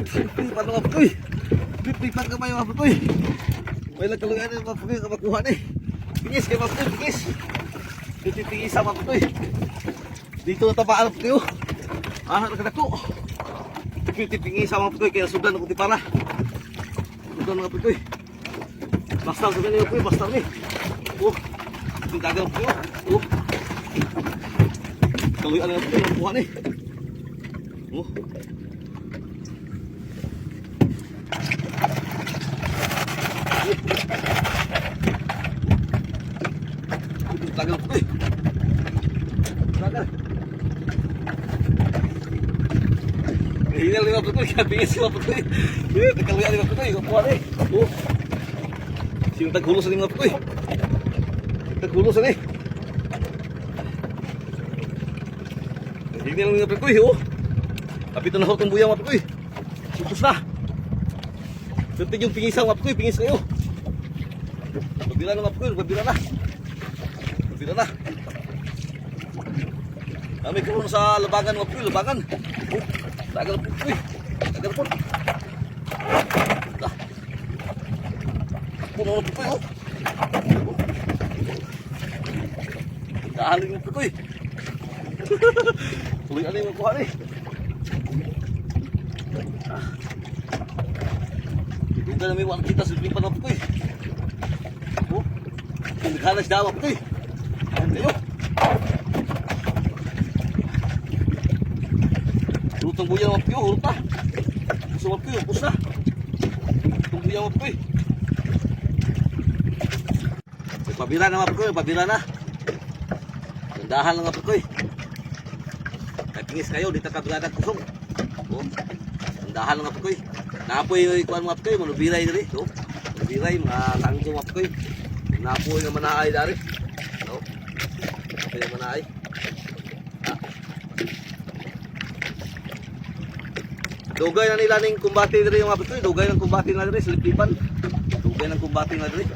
Pipan mga putoy. Pipan kamay mga putoy. May nagkaluyan mga putoy na makuha ni. Pingis kayo mga putoy, pingis. Pingis sa mga putoy. Dito na tabaan mga putoy. Nagkadako. Pingis sa mga putoy kaya sudan ako tipara. Sudan mga putoy. Basta sudan niyo putoy, basta ni. Tindagan mga putoy. Kaluyan mga putoy, makuha ni. Tagal po eh. Tagal. Hinal lima po eh. Kapingin sila po eh. Nagkaluyan lima po eh. Kapuha eh. Sino taghulosan lima po eh. Taghulosan eh. Hinal lima po eh. Kapitan na ho itong buyang mga po eh. Supos na. Suntig yung pingisaw mga po eh. Pingis kayo. Pabila na mga po eh. Pabila na. Pabila na. Kami karoon sa labangan mga po eh. Labangan. Tagal po po eh. Tagal po. Puno na po po eh. Kahaling mo po po eh. Tuloy ano yung makuha eh. Hindi na may wala kita sa lipan na po eh. Naghalas dawa po eh. Ayan kayo. Lutong buya mga po eh. Hurta. Gusto mga po eh. Upos na. Lutong buya mga po eh. Pabira na mga po eh. Pabira na. Gandahan lang mga po eh. Pingis kayo, dito ka biladag kusong. Andahan nga po koy. Napoy kuan mga po koy, manubiray diri. Manubiray, mga tanggo mga po koy. Napoy nga manaay dari. Napoy nga manaay. Dugay na nila ning kumbati diri mga po koy. Dugay ng kumbati na diri, silipipan. Dugay ng kumbati na diri.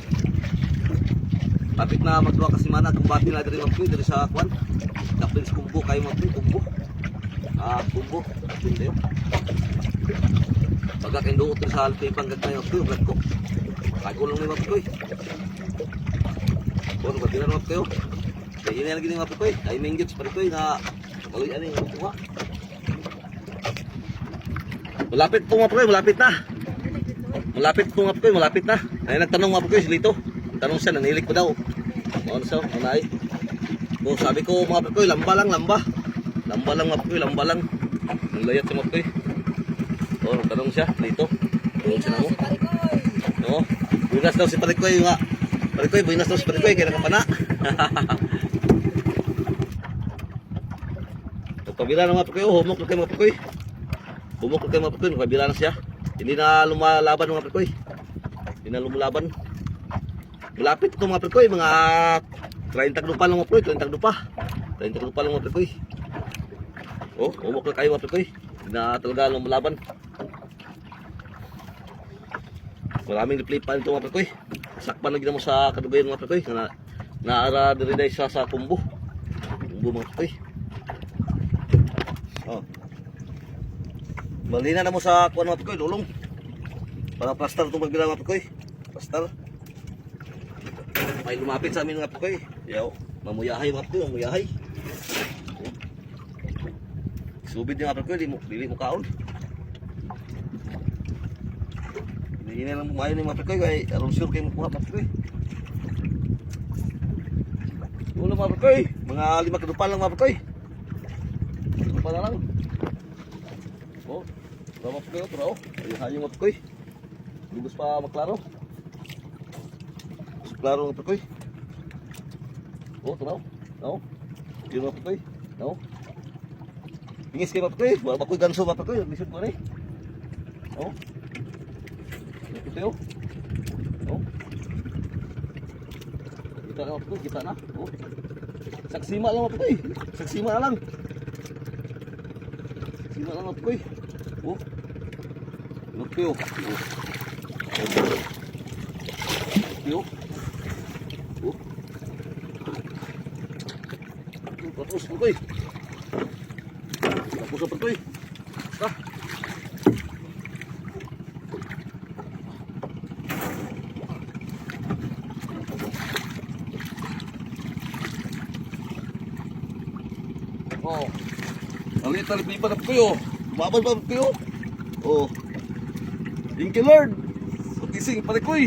Tapit na magduwa kasi mana kumbati na diri mga po koy, diri sa kuan. Kapin sa kumbo kayo mga po koy, kumbo. Kumbo, hindi yun. Pagka kinduot yung sa alpipang gagmay ng tuyo, ko. Kago lang naman po koy. Kung pagkira naman po kaya yun lagi naman po koy. Ay minggits pa rin koy na kaluyan yung mabuha. Malapit po nga po koy, malapit na. Malapit po nga po koy, malapit na. Ay nagtanong nga po koy, silito. Tanong siya, nanilik ko daw. Ano siya, manay. Sabi ko mga po koy, lamba lang, lamba. Lamba lang mga po, lamba lang. Ang layat sa mga po. Tanong siya dito. Tanong siya na mo. Buinas daw si Parikoy nga. Parikoy, buinas daw si Parikoy kaya nakapana. Pabila na mga po kayo, humok na kayo mga po koy. Humok na kayo mga po koy, pabila na siya. Hindi na lumalaban mga po koy. Hindi na lumalaban. Malapit ito mga po koy, mga 30 lupa lang mga po koy, 30 lupa. 30 lupa lang mga po koy. Umok na kayo mga po koy. Hindi na talaga lumalaban. Maraming replipan ito mga pekoy. Sakpan lagi na mo sa kadugayan mga pekoy. Naara diri day sa kumbo. Kumbo mga pekoy. Malina na mo sa kuwan mga pekoy. Lulong. Para plaster itong pagbila mga pekoy. Plaster. May lumapit sa amin mga pekoy. Yaw. Mamuyahay mga pekoy. Mamuyahay. Subid niya mga pekoy. Dili mo kaon. Hindi na lang bumayo ni mga pekoy kaya alam sure kayo makuha mga pekoy. Ulo mga pekoy, mga 5 kadupal lang mga pekoy. Kadupal na lang. Tara mga pekoy, tara hayo mga pekoy. Lugos pa maklaro. Maklaro mga pekoy. Tara. Yun mga pekoy. Pingis kayo mga pekoy, wala pekoy ganso mga pekoy. Lisod mo rin. Ito kita na po, kita na. Saksima lang po koy. Saksima lang. Saksima lang po koy. Lukyo. Tapos po koy. Tapos po koy. Oh. Alit na lipa na po kayo. Babal ba po kayo? Oh. Thank you Lord. Patising pare ko